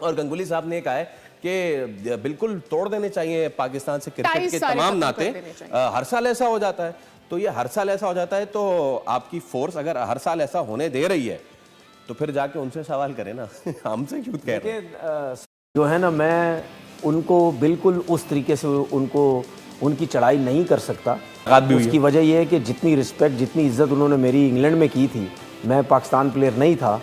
और गंगुली साहब ने कहा है कि बिल्कुल तोड़ देने चाहिए पाकिस्तान से क्रिकेट के तमाम नाते। हर साल ऐसा हो जाता है, तो ये हर साल ऐसा हो जाता है, तो आपकी फोर्स अगर हर साल ऐसा होने दे रही है तो फिर जाके उनसे सवाल करें ना। हमसे क्यों कह रहे हैं? जो है ना, मैं उनको बिल्कुल उस तरीके से उनकी चढ़ाई नहीं कर सकता। उसकी वजह यह है कि जितनी रिस्पेक्ट, जितनी इज्जत उन्होंने मेरी इंग्लैंड में की थी, मैं पाकिस्तान प्लेयर नहीं था,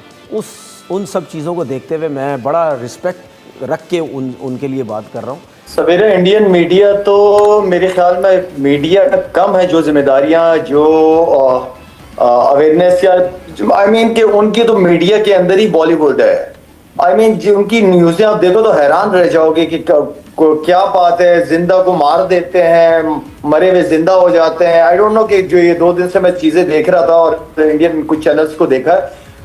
उन सब चीज़ों को देखते हुए मैं बड़ा रिस्पेक्ट रख के उनके लिए बात कर रहा हूँ। सवेरे इंडियन मीडिया तो मेरे ख्याल में मीडिया कम है, जो जिम्मेदारियां, जो अवेयरनेस या आई मीन कि उनकी तो मीडिया के अंदर ही बॉलीवुड है। आई मीन जो उनकी न्यूज़ें आप देखो तो हैरान रह जाओगे कि क्या बात है, जिंदा को मार देते हैं, मरे हुए जिंदा हो जाते हैं। आई डोंट नो कि जो ये 2 दिन से मैं चीजें देख रहा था और इंडियन कुछ चैनल्स को देखा,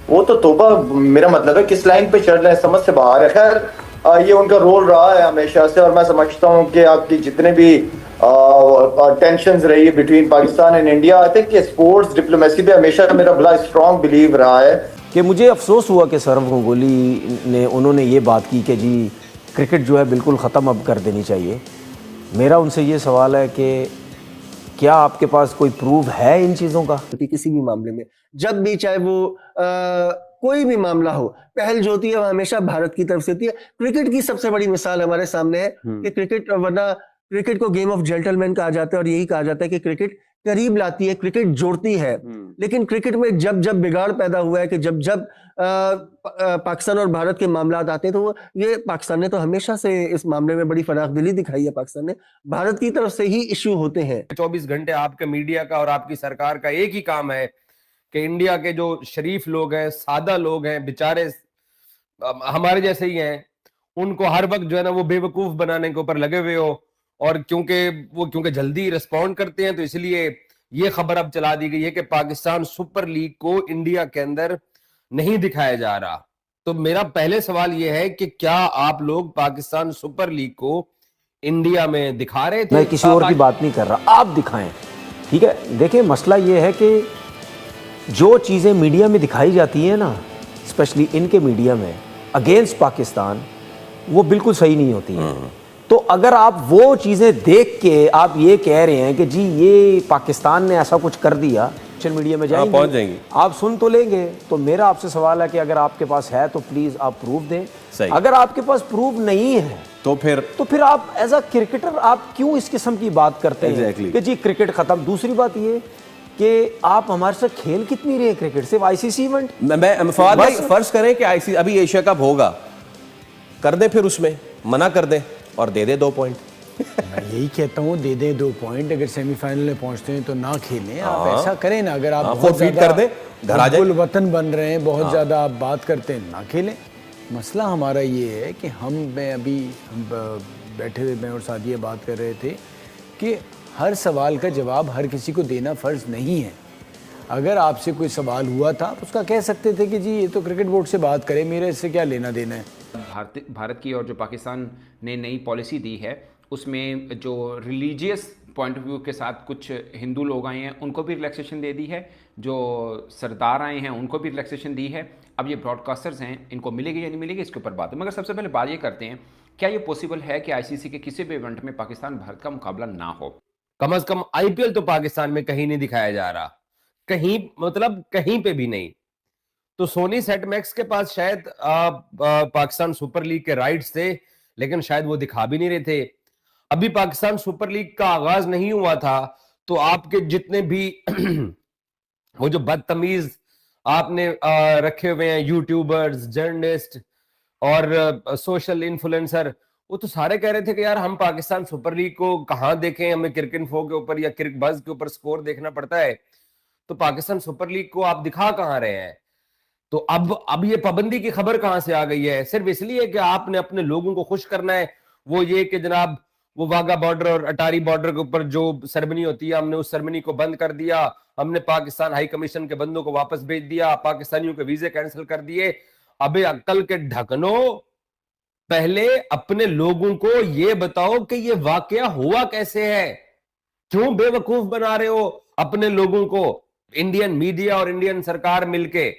वो तो तोबा, मेरा मतलब है किस लाइन पे चल रहे हैं, समझ से बाहर है। खैर ये उनका रोल रहा है हमेशा से, और मैं समझता हूँ कि आपकी जितने भी टेंशंस रही है between Pakistan and India, I think sports diplomacy पे हमेशा मेरा बड़ा स्ट्रॉन्ग बिलीव रहा है। कि मुझे अफसोस हुआ कि सौरव गंगुली ने उन्होंने ये बात की कि जी क्रिकेट जो है बिल्कुल ख़त्म अब कर देनी चाहिए। मेरा उनसे ये सवाल है कि क्या आपके पास कोई प्रूफ है इन चीज़ों का? किसी भी मामले में जब भी, चाहे वो कोई भी मामला हो, पहल जो होती है वो हमेशा भारत की तरफ से होती है। क्रिकेट की सबसे बड़ी मिसाल हमारे सामने है कि क्रिकेट, वरना क्रिकेट को गेम ऑफ जेंटलमैन कहा जाता है और यही कहा जाता है कि क्रिकेट करीब लाती है, क्रिकेट जोड़ती है। लेकिन क्रिकेट में जब जब बिगाड़ पैदा हुआ है कि जब जब पाकिस्तान और भारत के मामला आते हैं, तो ये पाकिस्तान ने तो हमेशा से इस मामले में बड़ी फराखदिली दिखाई है। पाकिस्तान ने, भारत की तरफ से ही इश्यू होते हैं। 24 घंटे आपके मीडिया का और आपकी सरकार का एक ही काम है कि इंडिया के जो शरीफ लोग हैं, सादा लोग हैं, बेचारे हमारे जैसे ही हैं, उनको हर वक्त जो है ना वो बेवकूफ बनाने के ऊपर लगे हुए हो। और क्योंकि जल्दी रिस्पॉन्ड करते हैं, तो इसलिए ये खबर अब चला दी गई है कि पाकिस्तान सुपर लीग को इंडिया के अंदर नहीं दिखाया जा रहा। तो मेरा पहले सवाल ये है कि क्या आप लोग पाकिस्तान सुपर लीग को इंडिया में दिखा रहे थे? मैं किसी और की बात नहीं कर रहा, आप दिखाएं। ठीक है, देखिए मसला ये है कि जो चीज़ें मीडिया में दिखाई जाती हैं ना, स्पेशली इनके मीडिया में अगेंस्ट पाकिस्तान, वो बिल्कुल सही नहीं होती हैं। तो अगर आप वो चीज़ें देख के आप ये कह रहे हैं कि जी ये पाकिस्तान ने ऐसा कुछ कर दिया, सोशल मीडिया में जाएंगे, पहुंच जाएंगे, आप सुन तो लेंगे। तो मेरा आपसे सवाल है कि अगर आपके पास है तो प्लीज़ आप प्रूफ दें। सही। अगर आपके पास प्रूफ नहीं है तो फिर आप एज अ क्रिकेटर आप क्यों इस किस्म की बात करते हैं कि जी क्रिकेट खत्म? दूसरी बात ये कि आप हमारे साथ खेल कितनी रहे क्रिकेट, सिर्फ आईसीसी इवेंट। मैं फवाद भाई, फर्ज करें कि आईसीसी अभी एशिया कप होगा, कर दे, फिर उसमें मना कर दे और दे दे 2 पॉइंट। मैं यही कहता हूँ, दे दे 2 पॉइंट। अगर सेमीफाइनल में पहुंचते हैं तो ना खेलें। आप ऐसा करें ना, अगर आप बहुत कर दे, घर आ जाए, वतन बन रहे हैं, बहुत ज़्यादा आप बात करते हैं, ना खेलें। मसला हमारा ये है कि हम बैठे हुए, मैं और सादिया बात कर रहे थे कि हर सवाल का जवाब हर किसी को देना फ़र्ज़ नहीं है। अगर आपसे कोई सवाल हुआ था तो उसका कह सकते थे कि जी ये तो क्रिकेट बोर्ड से बात करें, मेरे इससे क्या लेना देना है। भारत की और जो पाकिस्तान ने नई पॉलिसी दी है, उसमें जो रिलीजियस पॉइंट ऑफ व्यू के साथ कुछ हिंदू लोग आए हैं उनको भी रिलैक्सेशन दे दी है, जो सरदार आए हैं उनको भी रिलैक्सेशन दी है। अब ये ब्रॉडकास्टर्स हैं, इनको मिलेगी या नहीं मिलेगी इसके ऊपर बात है। मगर सबसे पहले बात ये करते हैं, क्या ये पॉसिबल है कि आईसीसी के किसी भी इवेंट में पाकिस्तान भारत का मुकाबला ना हो? कम से कम आईपीएल तो पाकिस्तान में कहीं नहीं दिखाया जा रहा, कहीं, मतलब कहीं पे भी नहीं। तो सोनी सेट मैक्स के पास शायद पाकिस्तान सुपर लीग के राइट्स थे, लेकिन शायद वो दिखा भी नहीं रहे थे। अभी पाकिस्तान सुपर लीग का आगाज नहीं हुआ था, तो आपके जितने भी वो जो बदतमीज आपने रखे हुए हैं यूट्यूबर्स, जर्नलिस्ट और सोशल इन्फ्लुएंसर, वो तो सारे कह रहे थे कि यार हम पाकिस्तान सुपर लीग को कहां देखें, हमें क्रिकेइन्फो के ऊपर या क्रिक बज के ऊपर स्कोर देखना पड़ता है, तो पाकिस्तान सुपर लीग को आप दिखा कहां रहे हैं? तो अब ये पाबंदी की खबर कहां से आ गई है? सिर्फ इसलिए कि आपने अपने लोगों को खुश करना है। वो ये कि जनाब वो वाघा बॉर्डर और अटारी बॉर्डर के ऊपर जो सेरेमनी होती है, हमने उस सेरेमनी को बंद कर दिया, हमने पाकिस्तान हाई कमीशन के बंदों को वापस भेज दिया, पाकिस्तानियों के वीजे कैंसिल कर दिए। अबे अक्ल के ढकनो, पहले अपने लोगों को ये बताओ कि ये वाकया हुआ कैसे है, क्यों बेवकूफ बना रहे हो अपने लोगों को? इंडियन मीडिया और इंडियन सरकार मिलके,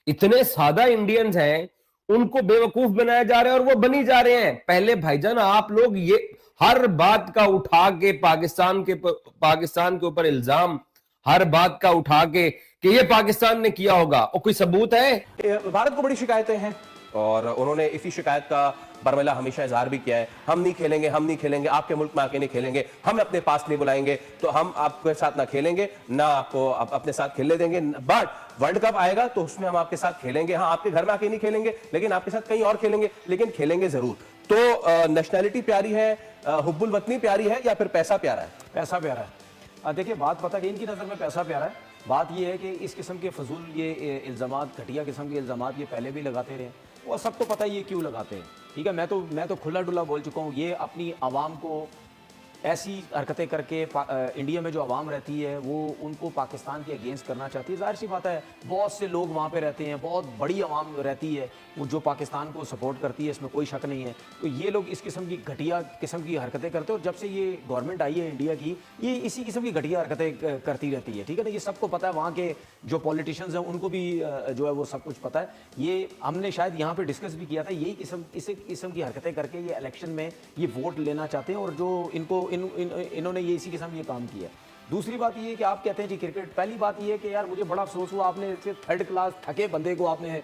इतने सादा इंडियंस हैं, उनको बेवकूफ बनाया जा रहा है और वो बनी जा रहे हैं। पहले भाईजान आप लोग ये हर बात का उठा के पाकिस्तान के ऊपर इल्जाम, हर बात का उठा के कि ये पाकिस्तान ने किया होगा, और कोई सबूत है? भारत को बड़ी शिकायतें हैं और उन्होंने इसी शिकायत का बरमला हमेशा इजहार भी किया है। हम नहीं खेलेंगे, आपके मुल्क में आके नहीं खेलेंगे, हम अपने पास नहीं बुलाएंगे, तो हम आपके साथ ना खेलेंगे, ना आपको अपने साथ खेलने देंगे। बट वर्ल्ड कप आएगा तो उसमें हम आपके साथ खेलेंगे। हाँ, आपके घर में आके नहीं खेलेंगे, लेकिन आपके साथ कहीं और खेलेंगे, लेकिन खेलेंगे जरूर। तो नेशनैलिटी प्यारी है, हुब्बुल वतनी प्यारी है, या फिर पैसा प्यारा है? पैसा प्यारा है। देखिए बात पता कि इनकी नज़र में पैसा प्यारा है। बात ये है कि इस किस्म के फजूल ये इल्ज़ामात, घटिया किस्म के इल्ज़ामात ये पहले भी लगाते रहे और सबको पता है ये क्यों लगाते हैं। ठीक है, मैं तो खुला डुला बोल चुका हूँ। ये अपनी आवाम को ऐसी हरकतें करके इंडिया में जो आवाम रहती है वो उनको पाकिस्तान के अगेंस्ट करना चाहती है। जाहिर सी बात है, बहुत से लोग वहाँ पे रहते हैं, बहुत बड़ी आवाम रहती है वो जो पाकिस्तान को सपोर्ट करती है, इसमें कोई शक नहीं है। तो ये लोग इस किस्म की घटिया किस्म की हरकतें करते हैं और जब से ये गवर्नमेंट आई है इंडिया की, ये इसी किस्म की घटिया हरकतें करती रहती है। ठीक है ना, ये सबको पता है, वहाँ के जो पॉलिटिशियंस हैं उनको भी जो है वो सब कुछ पता है। ये हमने शायद यहाँ पर डिस्कस भी किया था, यही किस्म की हरकतें करके ये इलेक्शन में ये वोट लेना चाहते हैं और जो इनको इन्होंने ये इसी किस्म ये काम किया। दूसरी बात ये है कि आप कहते हैं जी क्रिकेट, पहली बात ये है कि यार मुझे बड़ा अफसोस हुआ, आपने थर्ड क्लास थके बंदे को आपने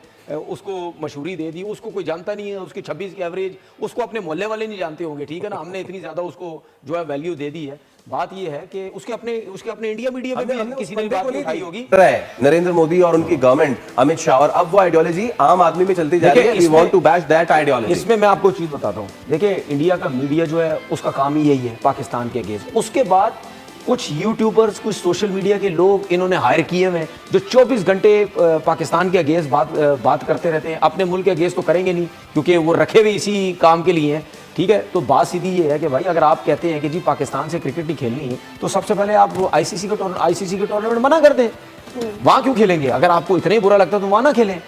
उसको मशहूरी दे दी, उसको कोई जानता नहीं है, उसकी 26 की एवरेज, उसको अपने मोहल्ले वाले नहीं जानते होंगे। ठीक है ना, हमने इतनी ज्यादा उसको जो है वैल्यू दे दी है। बात ये है कि उसके अपने इंडिया मीडिया में भी किसी ने बात उठाई होगी। नरेंद्र मोदी और उनकी गवर्नमेंट, अमित शाह, और अब वो आइडियोलॉजी आम आदमी में चलती जा रही है। We want to bash that ideology. इसमें मैं आपको चीज बताता हूँ, देखिए इंडिया का मीडिया जो है उसका काम ही यही है पाकिस्तान के अगेंस्ट। उसके बाद कुछ यूट्यूबर्स, कुछ सोशल मीडिया के लोग इन्होंने हायर किए हुए हैं जो 24 घंटे पाकिस्तान के अगेंस्ट बात करते रहते हैं। अपने मुल्क के अगेंस्ट तो करेंगे नहीं क्योंकि वो रखे हुए इसी काम के लिए हैं। ठीक है, तो बात सीधी ये है कि भाई अगर आप कहते हैं कि जी पाकिस्तान से क्रिकेट नहीं खेलनी है तो सबसे पहले आप आईसीसी के टूर्नामेंट मना कर दें। वहाँ क्यों खेलेंगे? अगर आपको इतना ही बुरा लगता है तो वहाँ ना खेलें।